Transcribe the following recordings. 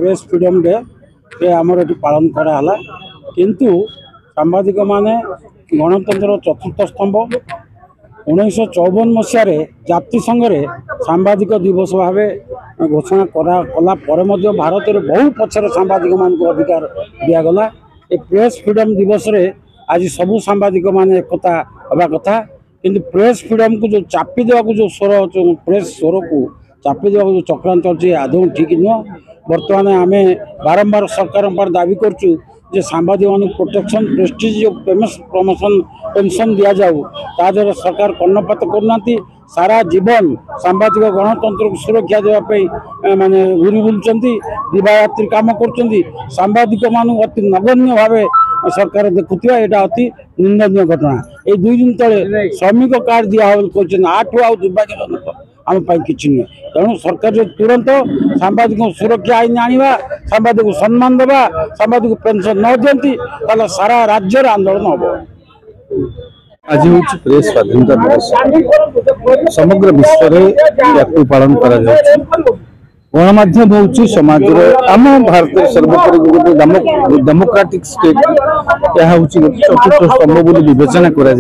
Press freedom day से आमर ये पालन कराला किंतु सांबादिक माने गणतंत्र चतुर्थ स्तंभ 1954 मसीह जातिसंघ सांबादिक दिवस भाव घोषणा कला भारत में बहु पक्षर सांबादिक मान अधिकार दिगला। ये प्रेस फ्रीडम दिवस रे आज सबू सांबादिक मान एकता हवा कथा किंतु प्रेस फ्रीडम को जो चापी देवा जो स्वर जो प्रेस स्वर को चापी देवा जो चक्रांत अच्छे आदौ ठीक नुह। बर्तमान आम बारंबार सरकार पर दाबी करुँ जे सांबादिक मान प्रोटेक्शन प्रेस्टिज जो फेमस प्रमोशन पेंशन दि जाऊ ताद्वारा सरकार कर्णपात करना सारा जीवन सांबादिक गणतंत्र को सुरक्षा देवाई माने घूरी बुलूं दिवारात्रि कम कर सांबादिक मान अति नगण्य भाव सरकार देखुवा यहाँ अति निंदनीय घटना। ये 2 दिन तले श्रमिक कार्ड दिया कहते आठ आउ दुर्भाग्यजनक आम कि नुहे तेणु सरकार जो तुरंत सांबादिक सुरक्षा आईन आना सांबादिक को सम्मान देवा सांबादिक पेंशन न दिखती सारा राज्य आंदोलन हम। आज हूँ प्रेस स्वाधीनता दिवस समग्र विश्व में पालन कर गणमाध्यम हूँ समाज आम भारत सर्वोपरि गोटे डेमोक्रेटिक स्टेट यह हूँ चतुर्थ स्तंभ बोली विवेचना करा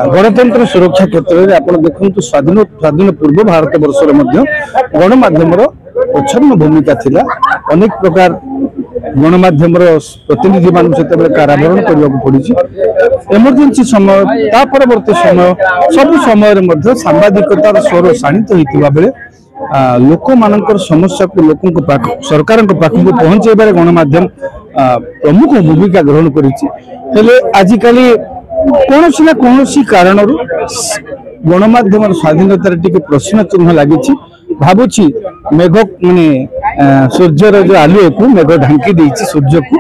गणतंत्र सुरक्षा क्षेत्र में आप देखु स्वाधीन पूर्व भारत वर्ष गणमाध्यम प्रच्छन्न भूमिका थिला अनेक प्रकार गणमाध्यम प्रतिनिधि मान कारावरण करने पड़ी एमरजेंसी समय ता परवर्ती समय सब समय सांबादिकतार स्वर शाणित होता बेले लोक मान समस्या को लोक सरकार पाखक पहुंचाइबार गणमाध्यम प्रमुख भूमिका ग्रहण करें। आजिकल कौन ना कौन कारण गणमाध्यम स्वाधीनतार टी प्रश्न चिन्ह लगी भावुची मेघ माने सूर्यर जो आलुओ को मेघ ढांकी देछि सूर्य को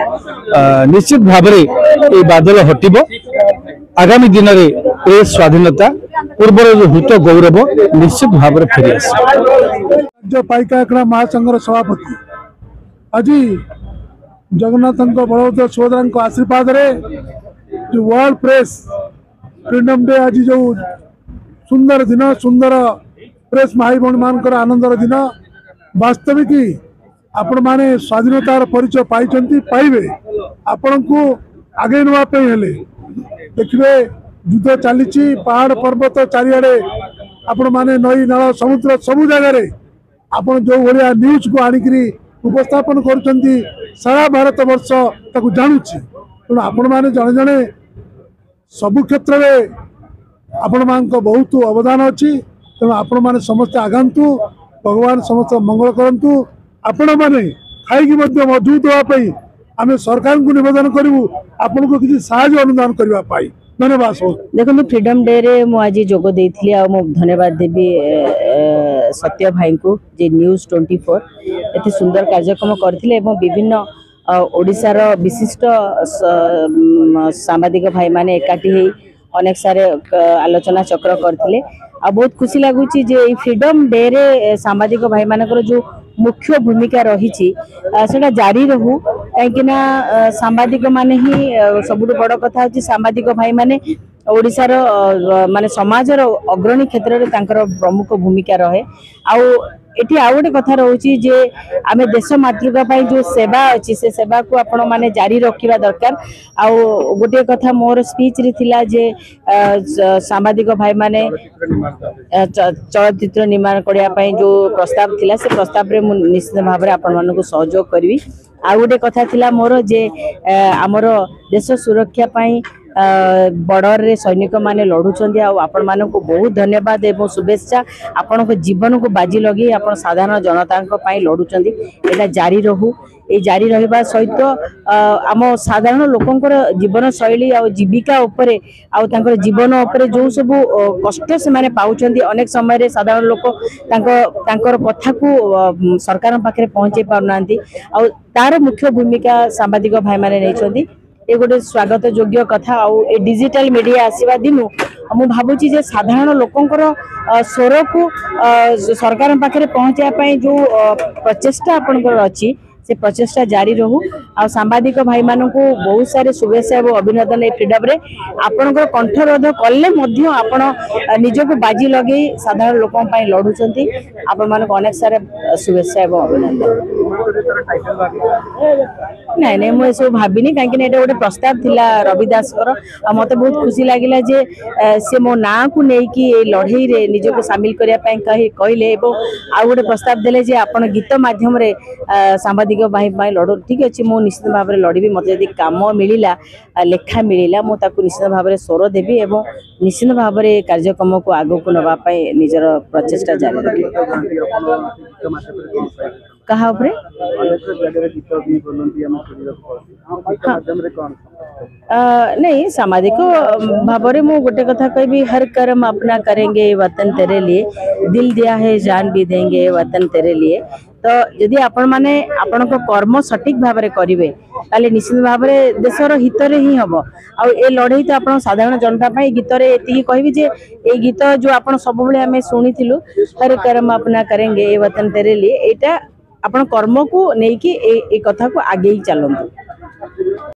निश्चित भाव ये बादल हटिब आगामी दिन में प्रेस स्वाधीनता पूर्वर जो हूत गौरव निश्चित भाव में फेरी आस। राज्य पाइका महासंघर सभापति आज जगन्नाथ बलभद्र सुभद्रा आशीर्वाद जो वर्ल्ड प्रेस फ्रीडम डे आज जो सुंदर दिन सुंदर प्रेस भाई भौणी मान आनंदर दिन वास्तविक आपण माने स्वाधीनतार परिचय पाइबे आपण को आगे नापे देखिए युद्ध चली पहाड़ पर्वत चारिआडे आपण माने नई नाल समुद्र सबु जगार आपण जो भाया न्यूज को आणिक उपस्थापन कर सारा भारत वर्ष जानूची तेणु आपण माने जड़े जड़े सबु क्षेत्र में आपण मान बहुत अवदान अच्छी तेणु आपण माने समस्त आगंतु भगवान समस्त मंगल करंतु आपण माने खाई मजबूत होगापी आम सरकार को निवेदन करूँ आपन को किसी साहाय्य अनुदान करने धन्यवाद। देखो फ्रीडम डे रे मु आज जोग देथली आ मु धन्यवाद देवी सत्य भाई को जे न्यूज 24 एते सुंदर कार्यक्रम करथिले एवं विभिन्न ओडिशार विशिष्ट सांबादिक भाई माने एकाठी होई अनेक सारे आलोचना चक्र करथिले आ बहुत खुशी लगुच फ्रीडम डे रे सांबादिक भाई मानकर जो मुख्य भूमिका रही सेटा जारी रहू कहीं सांबादिक माने ही सबुठ बड़ कथा होची सांबादिक भाई माने ओडिशार माने समाजर अग्रणी क्षेत्र में तांकर प्रमुख भूमिका रहे एटी आउ गोटे कथा रोचे जे आम देश मातृका जो सेवा अच्छी से सेवा को आपण माने जारी रखा दरकार। आउ गोटे कथा मोर स्पीच रे थिला जे सांबादिक भाई माने चलचित्र निर्माण करने जो प्रस्ताव थिला से प्रस्ताव रे निश्चित भाव में आपण मानक सहयोग करी। आउ गोटे कथा थिला मोर जे आमर देश सुरक्षा पाई बॉर्डर रे सैनिक माने लड़ुचंदी आपण मानक बहुत धन्यवाद एवं शुभेच्छा आपण को जीवन को बाजी लगे आपण साधारण जनता पाई लड़ुचंदी एटा जारी रहू ए जारी रहिबा सहित आम साधारण लोकंकर जीवन शैली आ जीविका उपरे आ तांकर जीवन उपरे जो सब कष्ट से माने पाउचंदी अनेक समय रे साधारण लोक तांकर कथा को सरकार पाखरे पहुंचे पारनांती आ तार मुख्य भूमिका सांबादिक भाई माने नैचंदी ये गोटे स्वागत योग्य कथा ए डिजिटल मीडिया आसवा दिनु मु भावुची जे साधारण लोकंकर स्वर को सरकार पाखरे पहुंचाई जो प्रचेष्टा आपनकर अच्छी से प्रचेष्टा जारी रहू आ सांबादिक भाई मानू बहुत सारे शुभेच्छा और अभिनंदन ए फ्रीडम रे आपनकर कंठरोध कले मध्य आपण निजको बाजी लगे साधारण लोक लड़ुचंती आपण मानक अनेक सारे शुभेच्छा और अभिनंदन। ନାଇଁ ନାଇଁ ମୁଁ ଏସବୁ ଭାବିନି କାହିଁକି ନା ଏଇଟା ଗୋଟେ ପ୍ରସ୍ତାବ ଥିଲା ରବି ଦାସଙ୍କର ଆଉ ମତେ ବହୁତ ଖୁସି ଲାଗିଲା ଯେ ସେ ମୋ ନାଁକୁ ନେଇକି ଏ ଲଢେଇରେ ନିଜକୁ ସାମିଲ କରିବା ପାଇଁ କହିଲେ ଏବଂ ଆଉ ଗୋଟେ ପ୍ରସ୍ତାବ ଦେଲେ ଯେ ଆପଣ ଗୀତ ମାଧ୍ୟମରେ ସାମ୍ବାଦିକ ଭାଇ ପାଇଁ ଲଢୁ ଠିକ ଅଛି ମୁଁ ନିଶ୍ଚିତ ଭାବରେ ଲଢିବି ମତେ ଯଦି କାମ ମିଳିଲା ଲେଖା ମିଳିଲା ମୁଁ ତାକୁ ନିଶ୍ଚିତ ଭାବରେ ସ୍ୱର ଦେବି ଏବଂ ନିଶ୍ଚିତ ଭାବରେ କାର୍ଯ୍ୟକ୍ରମକୁ ଆଗକୁ ନେବା ପାଇଁ ନିଜର ପ୍ରଚେଷ୍ଟା ଜାରି ରଖିବି କାହା ଉପରେ नहीं सामाजिक भाव में गोटे कथा कहि हर कर्म अपना करेंगे वतन तेरे लिए दिल दिया है जान भी देंगे वतन तेरे लिए तो यदि आपण माने आपण कर्म सठिक भाव में करेंगे ताले निश्चित भाव में देशर हित ही हम आ लड़ई तो आप साधारण जनता गीत ये कहबी जे ये गीत जो आप सब आम शुणी हर कर्म अपना करेंगे वतन तेरे लिए यहाँ आपण कर्म को लेकिन ए कथा को आगे ही चलते।